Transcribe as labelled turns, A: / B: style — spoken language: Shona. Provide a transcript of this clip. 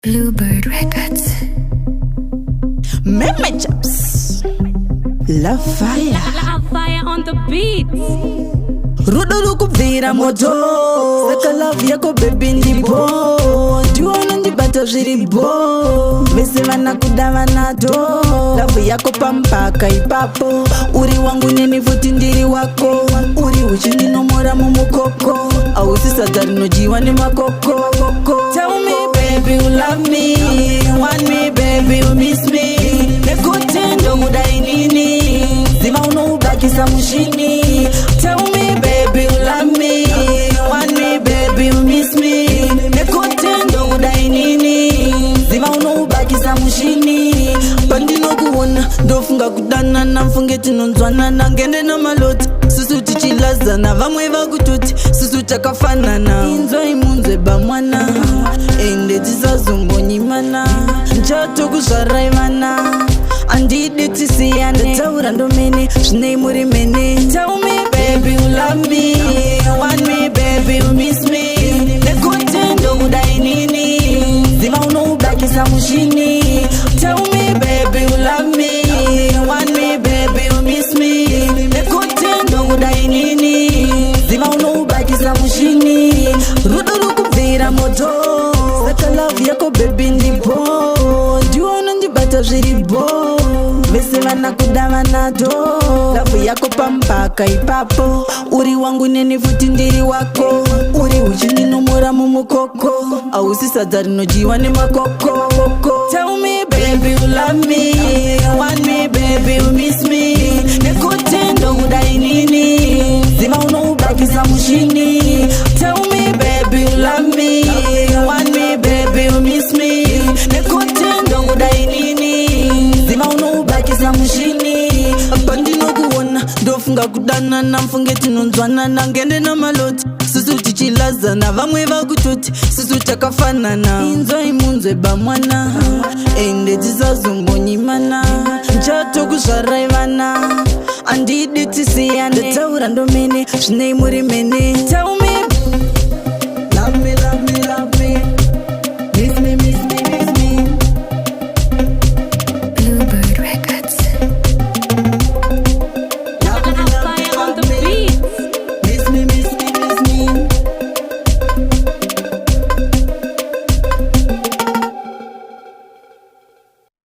A: Bluebird Records.
B: Meme Chaps-Rudo
C: on the beat.
B: Rudo Rukubvira moto saka love yako baby ndipo ndiona ndibata zviribo vese vanakuda vanato love yako pampaka ipapo uri wangu neni futi ndiri wako uri uchindinomora mumukoko ausi sadza rinojiwa nemakoko. Tell me baby you love me, want me baby you miss me, nekutendo mudai nini zima unoubakisa mushini. Tell me baby you love me, want me baby you miss me, nekutendo mudai nini zima unoubakisa mushini. Pandinokuona ndofunga kudanana mfunge tinonzwanana ngende namaloti susu tichilazana vamwe vakutoti susu takafanana inzoi munzwe bamwana ende tisazombonyimana nchato kuzvaraivana andidi tisiyana taura ndomene zvinei muri mene. Tell me baby you love me, want me baby you miss me, nekutendo kudai nini zima unoubakisa mushini. Tell me baby you love me, want me baby you miss me, nekutendo kudai nini zima unoubakisa mushini. Rudo Rukubvira moto saka love yako baby ndipo ndiona ndibata zviribo vese vanakuda vanato love yako pampaka ipapo uri wangu neni futi ndiri wako uri uchindinomora mumukoko ausi sadza rinojiwa nemakoko. Tell me baby you love me, want me baby you miss me, nekutendo kudai nini zima unoubakisa mushini. Tell me baby you love me, want me baby you miss me, nekutendo kudai nini zima unoubakisa mushini. Pandinokuona ndofunga kudanana mfunge tinonzwanana ngende namaloti susu tichilazana vamwe vakutoti susu takafanana inzoi munzwe bamwana ende tisazombonyimana nchato kuzvaraivana andidi tisiyane taura ndomene zvinei muri mene. Tell me